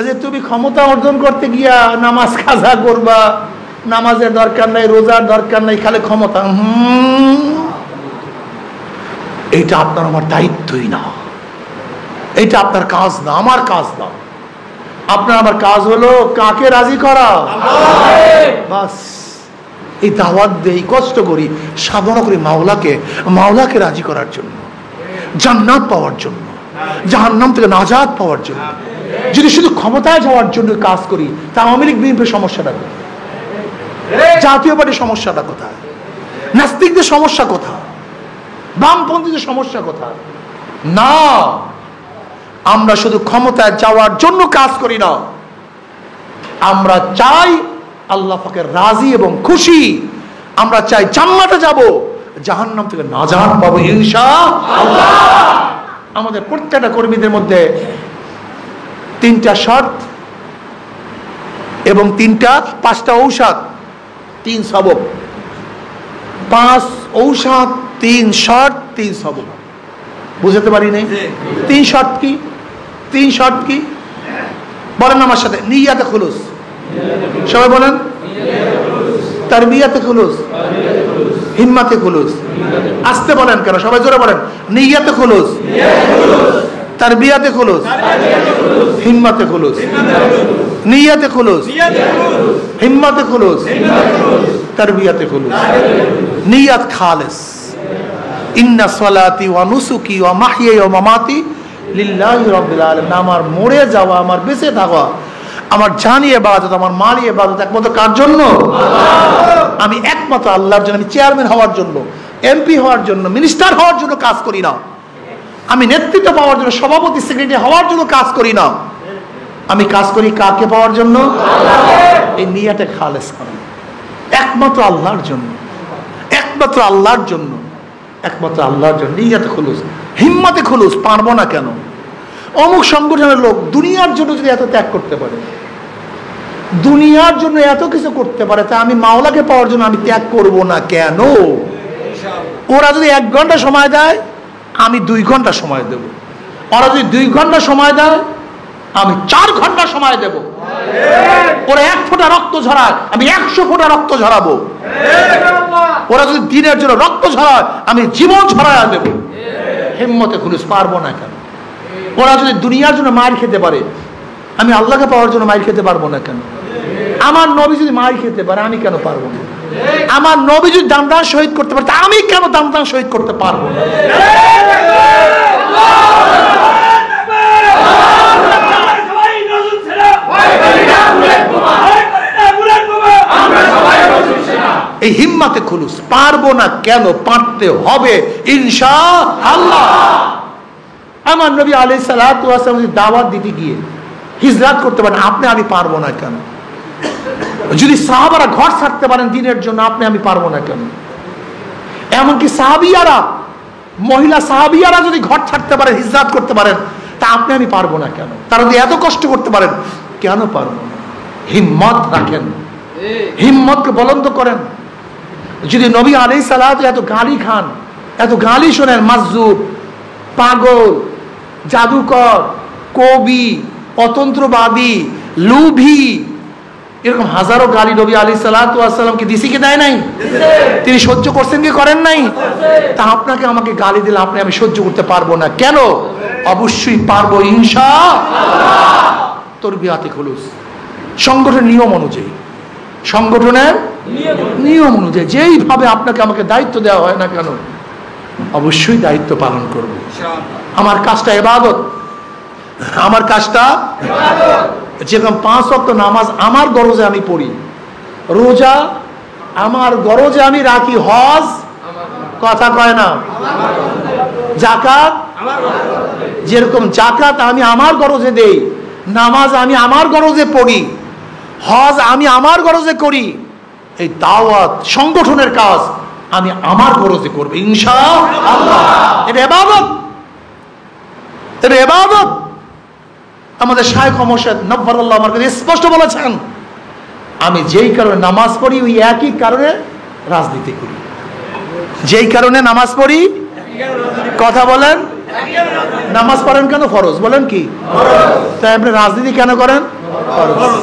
যে তুমি ক্ষমতা অর্জন করতে গিয়া নামাজ কাজা করবা, নামাজের দরকার নাই, রোজার দরকার নাই, খালি ক্ষমতা। এইটা আপনার আমার দায়িত্বই না, এইটা আপনার কাজ না, আমার কাজ না। আপনার আমার কাজ হলো কাকে রাজি করা? বাস। এই দাওয়াত দেই, কষ্ট করি, সাধনা করি মাওলাকে, মাওলাকে রাজি করার জন্য, জান্নাত পাওয়ার জন্য, জাহান্নাম থেকে নাজাত পাওয়ার জন্য। যদি শুধু ক্ষমতায় যাওয়ার জন্য কাজ করি, তা আওয়ামী লীগ বিএনপির সমস্যাটা কোথায়? জাতীয় পার্টির সমস্যাটা কোথায়? নাস্তিকদের সমস্যা কোথায়? বামপন্থীদের সমস্যা কোথায়? না, আমরা শুধু ক্ষমতায় যাওয়ার জন্য কাজ করি না, আমরা চাই আল্লাহ পাকের রাজি এবং খুশি, আমরা চাই জান্নাতে যাব, জাহান্নাম থেকে নাজাত পাবো ইনশাআল্লাহ। আমাদের প্রত্যেকটা কর্মীদের মধ্যে 3টা শর্ত এবং 5টা ঔষধ, 3 সবক। 5 ঔষধ, 3 শর্ত, 3 সবক। বুঝতে পারি নাই? 3 শর্ত কি? 3 শর্ত কি বলেন আমার সাথে? নিয়াতে খুলুস। সবাই বলেন। তারবিয়াতে খুলুস, হিম্মাতে খুলুস। আস্তে বলেন কেন? সবাই জোরে বলেন। নিয়াতে খুলুস, তারবিয়াতে খুলুস, হিম্মাতে খুলুস। নিয়াতে খুলুস, হিম্মাতে খুলুস, তারবিয়াতে খুলুস। নিয়াত খালিস। ইন্না সালাতি ওয়া নুসুকি ওয়া মাহইয়ায়া ওয়া মামাতি লিল্লাহি রাব্বিল আলামিন। আমার মরে যাওয়া, আমার বেঁচে থাকা, আমার জানি ইবাদত, আমার মালি ইবাদত একমাত্র কার জন্য? আমি একমাত্র আল্লাহর জন্য। আমি চেয়ারম্যান হওয়ার জন্য, এমপি হওয়ার জন্য, মিনিস্টার হওয়ার জন্য কাজ করি না। আমি নেতৃত্ব পাওয়ার জন্য, সভাপতি সেক্রেটারি হওয়ার জন্য কাজ করি না। আমি কাজ করি কাকে পাওয়ার জন্য? এই নিয়াতে খালেস করা, একমাত্র আল্লাহর জন্য, একমাত্র আল্লাহর জন্য, একমাত্র আল্লাহর জন্য। নিয়াতে খুলুস, হিম্মতে খুলুস। পারবো না কেন? অমুক সংগঠনের লোক দুনিয়ার জন্য যদি এত ত্যাগ করতে পারে, দুনিয়ার জন্য এত কিছু করতে পারে, তা আমি মাওলাকে পাওয়ার জন্য আমি ত্যাগ করব না কেন? ওরা যদি 1 ঘন্টা সময় দেয়, আমি 2 ঘন্টা সময় দেব। ওরা যদি 2 ঘন্টা সময় দেয়, আমি 4 ঘন্টা সময় দেব। ওরা 1 ফোঁটা রক্ত ঝরায়, আমি 100 ফোঁটা রক্ত ঝরাবো। ওরা যদি দিনের জন্য রক্ত ঝরায়, আমি জীবন ঝরায়া দেব। হিম্মতে খুলুস। পারবো না কেন? ওরা যদি দুনিয়ার জন্য মার খেতে পারে, আমি আল্লাহকে পাওয়ার জন্য মার খেতে পারবো না কেন? আমার নবী যদি মার খেতে পারে, আমি কেন পারবো না? আমার নবী যদি দান শহীদ করতে পারে, আমি কেন দান শহীদ করতে পারবো না? হিম্মাতে খুলুস, পারবো না কেন, পারতে হবে ইনশাআল্লাহ। আমার নবী আলাইহিস সালাতু ওয়াস সালাম দাওয়াত দিতে গিয়ে হিজরত করতে পারেন, আপনি আমি পারবো না কেন? যদি সাহাবারা ঘর ছাড়তে পারেন দিনের জন্য, আপনি আমি পারবো না কেন? এমনকি সাহাবিয়ারা, মহিলা সাহাবিয়ারা যদি ঘর ছাড়তে পারেন, হিজরত করতে পারেন, তা আপনি আমি পারবো না কেন? তারা যদি এত কষ্ট করতে পারেন, কেন পারবো না? হিম্মত রাখেন, হিম্মতকে বলন্দ করেন। যদি নবী আলাইহিস সালাতু এত গালি খান, এত গালি শোনেন, মাজজুব, পাগল, জাদুকর, কবি, অতন্ত্রবাদী, লুভি, এরকম হাজারো গালি নবী আলাইহিস সালাতু ওয়াস সালামকে দিছি কি দেয় নাই? তিনি সহ্য করছেন কি করেন নাই? তা আপনাকে আমাকে গালি দিলে আপনি আমি সহ্য করতে পারবো না কেন? অবশ্যই পারবো ইনশাআল্লাহ। তরবিয়াতে খুলুস, সংগঠনের নিয়ম অনুযায়ী, সংগঠনের নিয়ম অনুযায়ী যেইভাবে আপনাকে আমাকে দায়িত্ব দেওয়া হয় না কেন, অবশ্যই দায়িত্ব পালন করব। আমার কাজটা ইবাদত, আমার কাজটা যেরকম 5 ওয়াক্ত নামাজ আমার গরজে আমি পড়ি, রোজা আমার গরজে আমি রাখি, হজ কথা কয় না, যাকাত যেরকম যাকাত আমি আমার গরজে দেই, নামাজ আমি আমার গরজে পড়ি, হজ আমি আমার গরজে করি, এই দাওয়াত সংগঠনের কাজ আমি আমার গরজে করব ইনশাআল্লাহ। এটা ইবাদত, এটা ইবাদত। আমাদের শায়খ মুর্শিদ নব্বরুল্লাহ আমার কাছে স্পষ্ট বলেছেন, আমি যেই কারণে নামাজ পড়ি ওই একই কারণে রাজনীতি করি। যেই কারণে নামাজ পড়ি, কথা বলেন, নামাজ পড়েন কেন? ফরজ। বলেন কি? তাই আপনি রাজনীতি কেন করেন? ফরজ।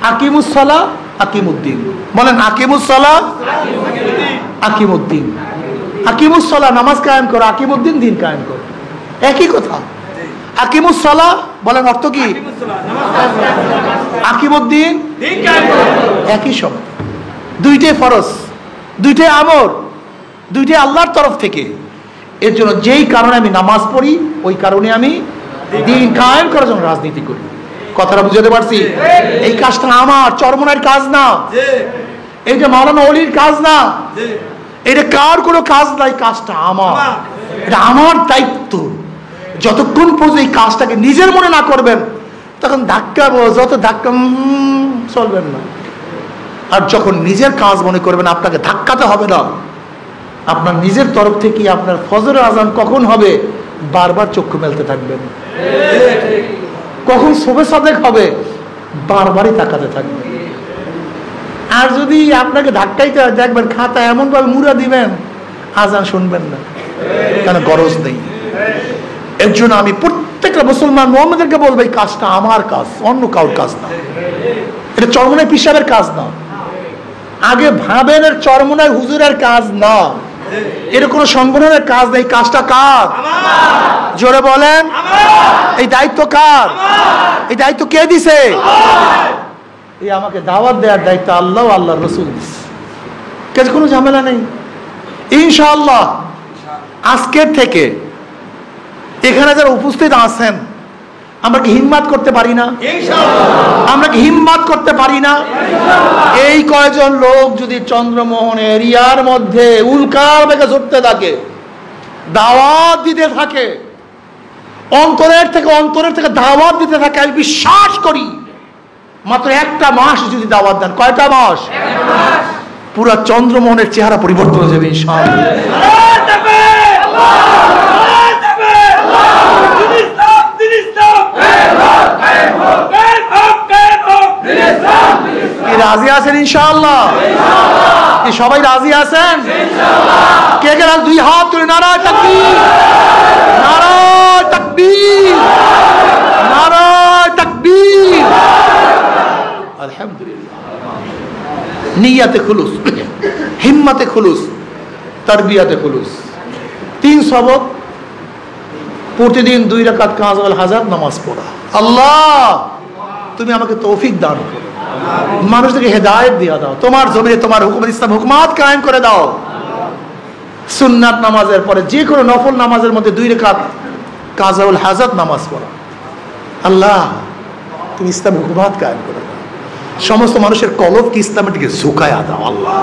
আকিমুস সালাহ আকিমুদ্দিন, বলেন আকিমুস সালাহ আকিমুদ্দিন। আকিমুস সালাহ নামাজ কায়েম করো, আকিমুদ্দিন দিন কায়েম করো, একই কথা। আকিমুস সালাহ বলেন অর্থ কি? আকিমুদ্দিন একই শব্দ, দুইটাই ফরজ, দুইটাই আমর, দুইটাই আল্লাহর তরফ থেকে। এর জন্য যেই কারণে আমি নামাজ পড়ি ওই কারণে আমি দিন কায়েম করার জন্য রাজনীতি করি। কথাটা বুঝাতে পারছি? এই কাজটা আমার, চরমনার কাজ না, এইটা মাওলানা ওলির কাজ না, এটা কার কোনো কাজ নাই, কাজটা আমার, এটা আমার দায়িত্ব। যতক্ষণ পর্যন্ত এই কাজটাকে নিজের মনে না করবেন, তখন ধাক্কা, যত ধাক্কা চলবেন না। আর যখন নিজের কাজ মনে করবেন, আপনাকে ধাক্কাতে হবে না, আপনার নিজের তরফ থেকে আপনার ফজরের আজান কখন হবে বারবার চক্ষু মেলতে থাকবেন, কখন শোবে সাদেক হবে বারবারই তাকাতে থাকবেন। আর যদি আপনাকে ধাক্কাইতে দেখবেন, খাতা এমন ভাবে মুড়া দিবেন, আজান শুনবেন না, কেন? গরজ নেই। এর জন্য আমি প্রত্যেকটা মুসলমান মুহাম্মদদেরকে বলবো, এই কাজটা আমার কাজ, অন্য কারোর কাজ না, এটা চরমনাই পিসাবের কাজ না। আগে ভাবেন এর চরমনাই হুজুরের কাজ না, এর কোনো সংগঠনের কাজ নেই, কাজটা কার? জোরে বলেন, এই দায়িত্ব কার? এই দায়িত্ব কে দিছে? এই আমাকে দাওয়াত দেওয়ার দায়িত্ব আল্লাহ, আল্লাহর রাসূল দিছে। কাজে কোনো ঝামেলা নেই ইনশাআল্লাহ। আজকের থেকে এখানে যারা উপস্থিত আছেন, আমরা কি হিম্মত করতে পারি না? আমরা কি হিম্মত করতে পারি না? এই কয়জন লোক যদি চন্দ্রমোহন এরিয়ার মধ্যে উল্কার বেগে ছুটতে থাকে, দাওয়াত দিতে থাকে, অন্তরের থেকে দাওয়াত দিতে থাকে, আমি বিশ্বাস করি মাত্র একটা মাস যদি দাওয়াত দেন, কয়টা মাস? পুরা চন্দ্রমোহনের চেহারা পরিবর্তন হয়ে যাবে ইনশাআল্লাহ। রাজি আছেন ইনশাআল্লাহ? কি সবাই রাজি আছেন? কে কে? দুই হাত তুলে নারায়ে তাকবীর, নারায়ে তাকবীর, নারায়ে তাকবীর। আলহামদুলিল্লাহ। নিয়াতে খুলুস, হিম্মতে খুলুস, তারবিয়াতে খুলুস। 3 সবক, প্রতিদিন 2 রাকাত কাযাল হাজাত নামাজ পড়া। আল্লাহ তুমি আমাকে তৌফিক দান করো, মানুষদেরকে হেদায়েত দিয়ে দাও, তোমার জমিনে তোমার হুকুমত ইসলাম হুকুমাত কায়েম করে দাও। সুন্নাত নামাজের পরে যে কোনো নফল নামাজের মধ্যে 2 রাকাত কাযাউল হাজাত নামাজ পড়া। আল্লাহ তুমি ইসলাম হুকুমাত কায়েম করে দাও। সমস্ত মানুষের কলবকে ইসলামের দিকে ঝুঁকায়া দাও আল্লাহ,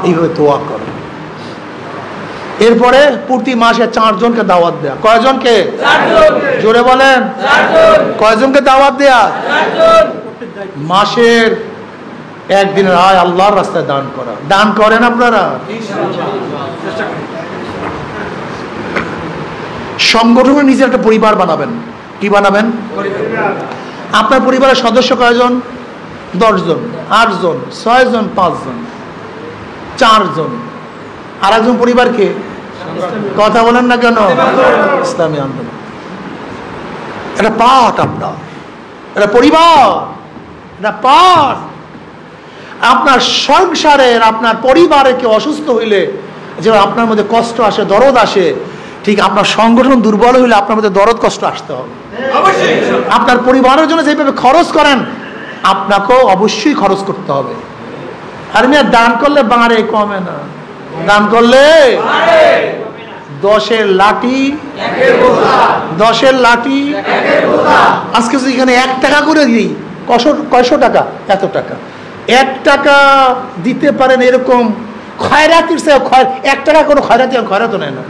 এইভাবে দোয়া করো। এরপরে প্রতি মাসে 4 জনকে দাওয়াত দেয়া। কয়জনকে? জোরে বলেন। কয়জনকে দাওয়াত দেয়া? মাসের একদিনের আয় আল্লাহর রাস্তায় দান করা। দান করেন আপনারা? সংগঠনে নিজের একটা পরিবার বানাবেন। কি বানাবেন? আপনার পরিবারের সদস্য কয়জন? 10 জন, 8 জন, 6 জন, 5 জন, 4 জন। আর একজন পরিবারকে কথা বলেন না কেন? ইসলামী আন্দোলন। এটা পাঠ আপনার, এটা পরিবার, এটা পাঠ। আপনার সংসারের, আপনার পরিবারে কেউ অসুস্থ হইলে যে আপনার মধ্যে কষ্ট আসে, দরদ আসে, ঠিক আপনার সংগঠন দুর্বল হইলে আপনার মধ্যে দরদ কষ্ট আসতে হবে। আপনার পরিবারের জন্য যেভাবে খরচ করেন আপনাকেও অবশ্যই খরচ করতে হবে। আর মেয়ে দান করলে বাড়ে, কমে না। দান করলে 10-এর লাঠি 10-এর লাঠি। আজকে যদি এখানে 1 টাকা করে দিই, কয়শো টাকা? এত টাকা। 1 টাকা দিতে পারেন এরকম খয়রাতির চেয়ে 1 টাকা কোনো খয়রাতি খয়রাত নেয় না,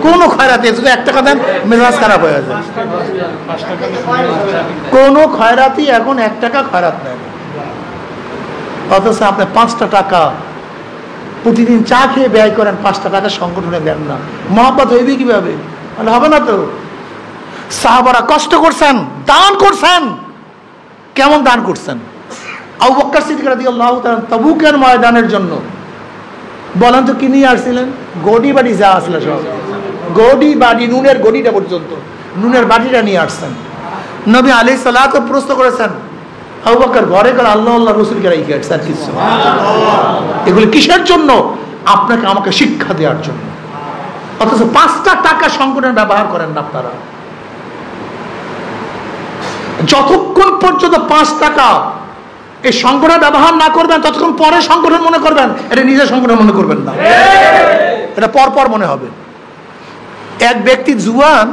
কোনো খয়রাতি। যদি 1 টাকা দেন মেজাজ খারাপ হয়ে যায়। কোনো খয়রাতি এখন 1 টাকা খয়রাত নেয় না। অথচ আপনি 5টা টাকা প্রতিদিন চা খেয়ে ব্যয় করেন, 5টা টাকা সংগঠনে দেন না, মহব্বত হইবে কিভাবে? হবে না তো। সাহাবারা কষ্ট করছেন, দান করছেন। কেমন দান করছেন? আবু বকর সিদ্দিক রাদিয়াল্লাহু তাআলা তাবুকের ময়দানের জন্য বলেন তো কি নিয়ে আসছিলেন? গডি বাড়ি যা আসলে সব, গডি বাড়ি, নুনের গডিটা পর্যন্ত, নুনের বাটিটা নিয়ে আসছেন। নবী আলাইহিস সালাতু প্রশ্ন করেছেন, আবু বকর ঘরে করে আল্লাহ আল্লাহ রসুলকে রেখে আসছে, আর কিছু। এগুলি কিসের জন্য? আপনাকে আমাকে শিক্ষা দেওয়ার জন্য। অথচ 5টা টাকা সংগঠন ব্যবহার করেন না আপনারা। যতক্ষণ পর্যন্ত 5 টাকা এই সংগঠন ব্যবহার না করবেন ততক্ষণ পরে সংগঠন মনে করবেন, এটা নিজের সংগঠন মনে করবেন না, এটা পরপর মনে হবে। এক ব্যক্তি জুয়ান,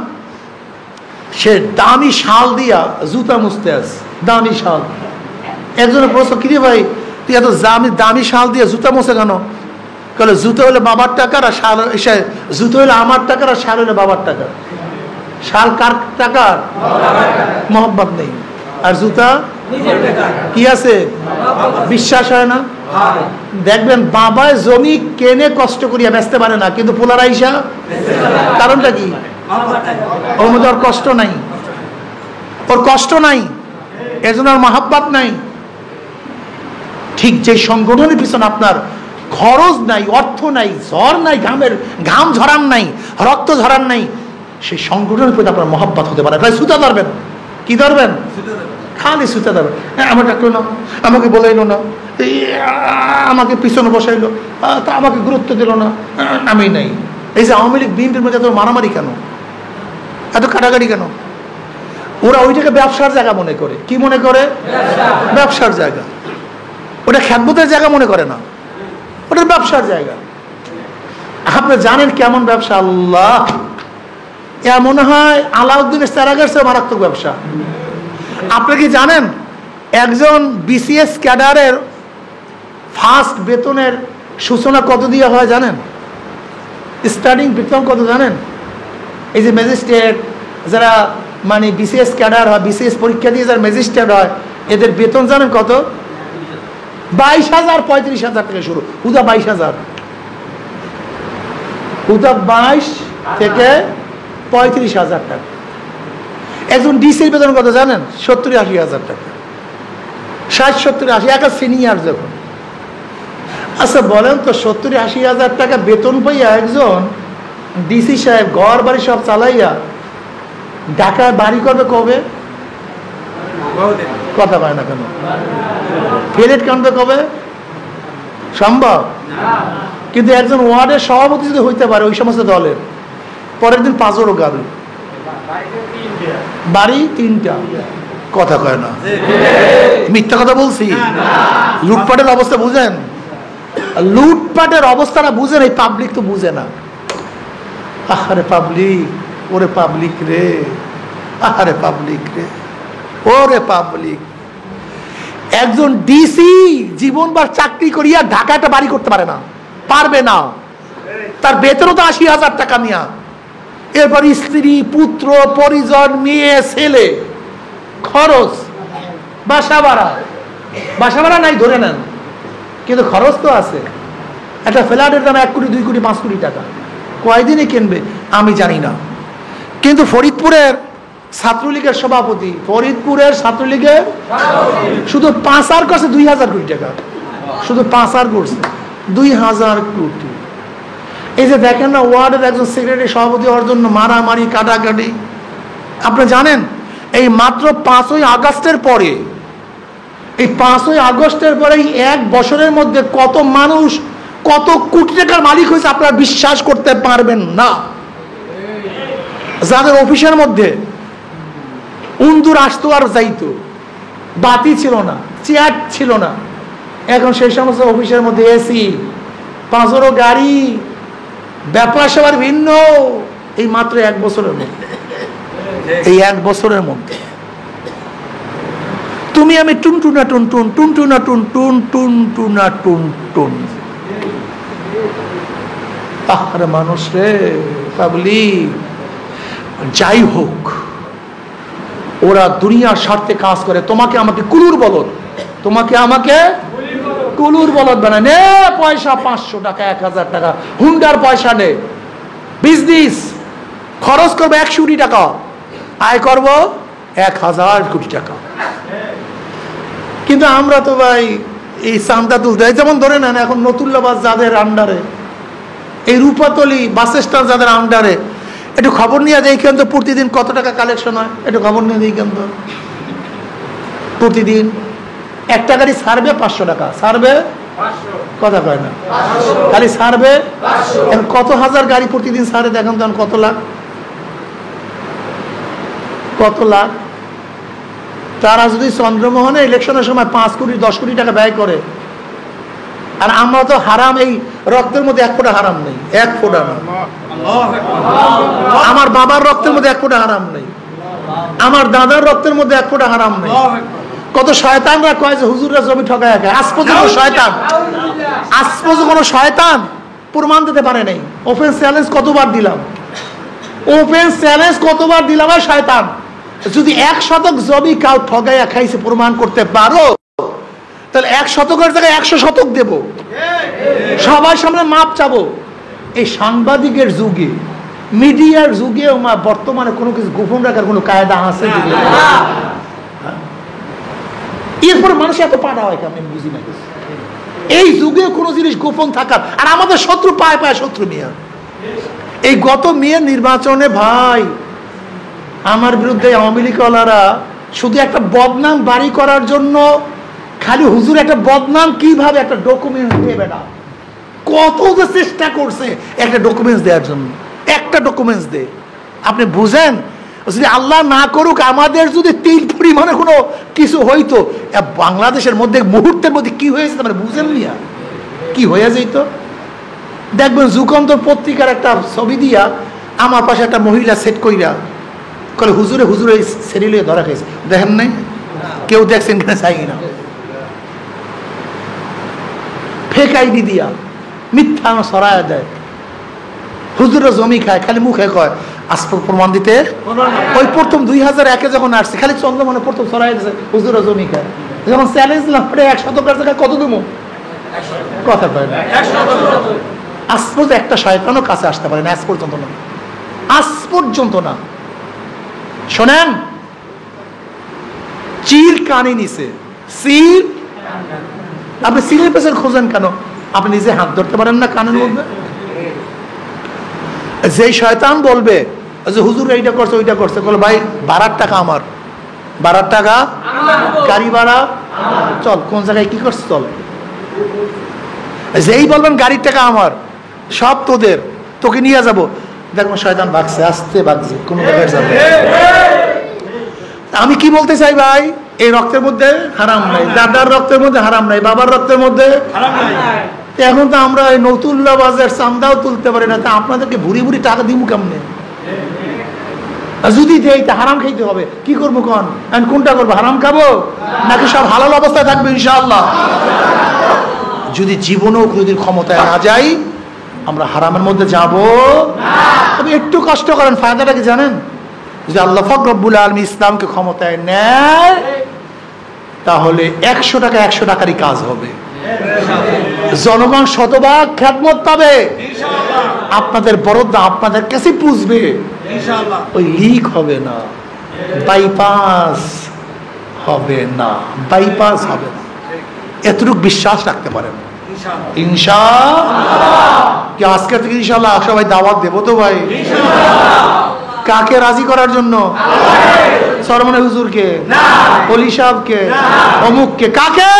সে দামি শাল দিয়া জুতা মুছতে আছে, দামি শাল। একজনের প্রশ্ন, কি রে ভাই তুই এত দামি শাল দিয়ে জুতা মুছে কেন? বলে জুতো হলে বাবার টাকার, আর শাল, জুতো হলে আমার টাকার, আর শাল হলে বাবার টাকার। শাল কার টাকার? মহব্বত নেই। আর জুতা কি আছে? বিশ্বাস হয় না। দেখবেন বাবায় জমি কেনে কষ্ট করিয়া বেচতে পারে না, কিন্তু পোলার আইসা। কারণটা কি? ওর মধ্যে ওর কষ্ট নাই, ওর কষ্ট নাই, এর জন্য ওর মহব্বত নাই। ঠিক যে সংগঠনের পিছনে আপনার খরচ নাই, অর্থ নাই, ঝড় নাই, ঘাম ঝরান নাই, রক্ত ঝরান নাই, সেই সংগঠনের প্রতি আপনার মহব্বত হতে পারে। তাই সুতা ধরবেন। কি ধরবেন? খালি সুতা ধরবেন। আমার ডাকলো না, আমাকে বলাইলো না, আমাকে পিছনে বসাইলো, তা আমাকে গুরুত্ব দিল না, আমি নাই। এই যে আওয়ামী লীগ বিএনপির মধ্যে এত মারামারি কেন, এত কাটাকাটি কেন? ওরা ওইটাকে ব্যবসার জায়গা মনে করে। কি মনে করে? ব্যবসার জায়গা। ওটা খ্যাতবোধের জায়গা মনে করে না, ওটা ব্যবসার জায়গা। আপনি জানেন কেমন ব্যবসা? আল্লাহ, এমন হয় আলাউদ্দিনের চারাগার চেয়ে মারাত্মক ব্যবসা। আপনি কি জানেন একজন বিসিএস ক্যাডারের ফার্স্ট বেতনের সূচনা কত দিয়ে হয় জানেন? স্টার্টিং বেতন কত জানেন? এই যে ম্যাজিস্ট্রেট যারা মানে বিসিএস ক্যাডার হয়, বিসিএস পরীক্ষা দিয়ে যারা ম্যাজিস্ট্রেট হয়, এদের বেতন জানেন কত? 22,000 35,000 থেকে শুরু। হুদা 22,000, হুদা 22 থেকে 35,000 টাকা। একজন ডিসির বেতন কত জানেন? 70-80,000 টাকা, 60-70-80, একটা সিনিয়র যখন। আচ্ছা বলেন তো, 70-80,000 টাকা বেতন পাইয়া একজন ডিসি সাহেব ঘর বাড়ি সব চালাইয়া ঢাকায় বাড়ি করবে কবে? কথা পায় না কেন? ফ্ল্যাট কাটবে কবে? সম্ভব? কিন্তু একজন ওয়ার্ডের সভাপতি যদি হইতে পারে ওই সমস্ত দলের, পরের দিন 5 গাড়ি, বাড়ি 3টা। কথা কয় না, মিথ্যা কথা বলছি? লুটপাটের অবস্থা বুঝেন? লুটপাটের অবস্থাটা বুঝেন, এই পাবলিক তো বুঝে না। আহারে পাবলিক, ওরে পাবলিক রে, আহারে পাবলিক রে, ওরে পাবলিক। একজন ডিসি জীবনভর চাকরি করিয়া ঢাকা একটা বাড়ি করতে পারে না, পারবে না। তার বেতনও তো 80,000 টাকা মিয়া। এরপর স্ত্রী, পুত্র, পরিজন, মেয়ে, ছেলে, খরচ, বাসা ভাড়া নাই ধরে নেন, কিন্তু খরচ তো আছে। একটা ফ্ল্যাটের দাম 1 কোটি, 2 কোটি, 5 কোটি টাকা। কয়দিনে কিনবে আমি জানি না। কিন্তু ফরিদপুরের ছাত্রলীগের সভাপতি, ফরিদপুরের ছাত্রলীগের শুধু পাচার করছে 2000 কোটি টাকা, শুধু পাচার করছে 2000 কোটি। এই যে দেখেন না, ওয়ার্ডের একজন সেক্রেটারি সভাপতি হওয়ার জন্য মারামারি, কাটাকাটি। আপনি জানেন এই মাত্র 5ই আগস্টের পরে, এই 5ই আগস্টের পরে 1 বছরের মধ্যে কত মানুষ কত কোটি টাকার মালিক হয়েছে আপনারা বিশ্বাস করতে পারবেন না। যাদের অফিসের মধ্যে উন্দুর আসতো আর যাইতো, বাতি ছিল না, চেয়ার ছিল না, এখন সেই সমস্ত অফিসের মধ্যে এসি, 5 গাড়ি, ব্যাপার সবার ভিন্ন। এই মাত্র 1 বছরের মধ্যে, এই 1 বছরের মধ্যে তুমি আমি টুনটুনা টুনটুন, টুনটুনা টুনটুন, টুনটুনা টুনটুন। আরে মানুষ রে, পাবলিক। যাই হোক, ওরা দুনিয়ার স্বার্থে কাজ করে। তোমাকে আমাকে কুলুর বলদ, তোমাকে আমাকে কুলুর বলদ বানায়। নে পয়সা 500 টাকা, 1000 টাকা, হুন্ডার পয়সা নে। বিজনেস খরচ করবো 100 কোটি টাকা, আয় করবো 1000 কোটি টাকা। কিন্তু আমরা তো ভাই এই চান্দা তুলতে, যেমন ধরে নেন এখন নতুল্লাবাদ যাদের আন্ডারে, এই রূপাতলি বাস স্ট্যান্ড যাদের আন্ডারে, একটু খবর নিয়ে দেখেন তো প্রতিদিন কত টাকা কালেকশন হয়। একটু খবর নিয়ে দেখেন তো, প্রতিদিন একটা গাড়ি সার্ভে 500 টাকা, সার্ভে কথা কয় না, খালি সার্ভে। কত হাজার গাড়ি প্রতিদিন সারে দেখেন তো, কত লাখ, কত লাখ। তারা যদি চন্দ্রমোহনে ইলেকশনের সময় 5 কোটি 10 কোটি টাকা ব্যয় করে, আর আমরা তো হারাম, এই রক্তের মধ্যে 1 ফোঁটা হারাম নেই, 1 ফোঁটা না। আমার বাবার রক্তের মধ্যে 1 ফোঁটা হারাম নেই, আমার দাদার রক্তের মধ্যে 1 ফোঁটা হারাম নেই। কত শয়তানরা কয় যে হুজুররা জমি ঠকায় একা। আজ পর্যন্ত শয়তান, আজ পর্যন্ত কোনো শয়তান প্রমাণ দিতে পারে নাই। ওপেন চ্যালেঞ্জ কতবার দিলাম, ওপেন চ্যালেঞ্জ কতবার দিলাম। শয়তান যদি 1 শতক জমি কাউ ঠকাইয়া খাইছে প্রমাণ করতে পারো, তাহলে 1 শতকের জায়গায় 100 শতক দেব, সবার সামনে মাপ চাবো। এই সাংবাদিকের যুগে, মিডিয়ার যুগে বর্তমানে কোনো কিছু গোপন রাখার কোনো কায়দা আছে? এরপরে মানুষ এত পাড়া হয় কেন আমি বুঝি না। এই যুগে কোনো জিনিস গোপন থাকার, আর আমাদের শত্রু পায় পায় শত্রু মিয়া। এই গত মেয়ের নির্বাচনে ভাই আমার বিরুদ্ধে আওয়ামী লীগওয়ালারা শুধু একটা বদনাম বাড়ি করার জন্য, খালি হুজুর একটা বদনাম কিভাবে একটা ডকুমেন্টস দেবে না, কত যে চেষ্টা করছে একটা ডকুমেন্টস দেওয়ার জন্য। একটা ডকুমেন্টস দে, আপনি বুঝেন? যদি আল্লাহ না করুক আমাদের যদি 3 পরিমাণে কোনো কিছু হইতো, বাংলাদেশের মধ্যে মুহূর্তের মধ্যে কি হয়েছে মানে বুঝেন নিয়া, কি হয়ে যেত। দেখবেন যুগান্তর পত্রিকার একটা ছবি দিয়া আমার পাশে একটা মহিলা সেট কইরা কলে হুজুরে হুজুরে সেরিলে ধরা খাইছে। দেখেন নাই? কেউ দেখছেন কিনা চাই না। ফেক আইডি দিয়া মিথ্যা সরায়া দেয়, হুজুরে জমি খায়, খালি মুখে কয় আসল প্রমাণ দিতে। ওই প্রথম 2001-এ যখন আসছে খালি চন্দ্রমনে প্রথম সরাই দিয়েছে হুজুরে জমি খায়। যখন চ্যালেঞ্জ দিলাম 1 শতকের জায়গায় কত দেবো, কথা কয় না। আজ পর্যন্ত একটা শয়তানও কাছে আসতে পারে না, আজ পর্যন্ত না, আজ পর্যন্ত না। শোনেন, চিল কানে নিছে, সিল। আপনি সিলের পেছনে খোঁজেন কেন? আপনি নিজে হাত ধরতে পারেন না কানের মধ্যে? যেই শয়তান বলবে যে হুজুর এইটা করছে ওইটা করছে, বলে ভাই ভাড়ার টাকা আমার, ভাড়ার টাকা, গাড়ি ভাড়া, চল কোন জায়গায় কি করছে চল। যেই বলবেন গাড়ির টাকা আমার, সব তোদের, তোকে নিয়ে যাবো, দেখবেন শয়তান ভাগছে, আসতে ভাগছে, কোনো জায়গায় যাবে। আমি কি বলতে চাই ভাই, এই রক্তের মধ্যে হারাম নাই, দাদার রক্তের মধ্যে হারাম নাই, বাবার রক্তের মধ্যে হারাম নাই। এখন তো আমরা এই নতুল্লাবাজের চান্দাও তুলতে পারি না, তা আপনাদেরকে ভুরি ভুরি টাকা দিব কেমনে? যদি দেই তা হারাম খাইতে হবে, কি করবো কোন? কোনটা করবো? হারাম খাবো নাকি সব হালাল অবস্থায় থাকবে ইনশাআল্লাহ? যদি জীবনেও কোনোদিন ক্ষমতায় না যাই, আমরা হারামের মধ্যে যাব না। তবে একটু কষ্ট করেন, ফায়দাটা কি জানেন? যদি আল্লাহ পাক রব্বুল আলামিন ইসলামকে ক্ষমতায় নেয়, তাহলে 100 টাকা 100 টাকারই কাজ হবে, জনগণ শতভাগ খেদমত পাবে, আপনাদের বরদা আপনাদের কাছে পুষবে, ওই লিক হবে না, বাইপাস হবে না, বাইপাস হবে না। এতটুকু বিশ্বাস রাখতে পারেন ইনশাআল্লাহ। কি আজকে থেকে ইনশাআল্লাহ সবাই দাওয়াত দেবো তো ভাই? কাকে রাজি করার জন্য? সরমনে হুজুরকে, ওলি সাহেবকে, অমুককে, কাকে?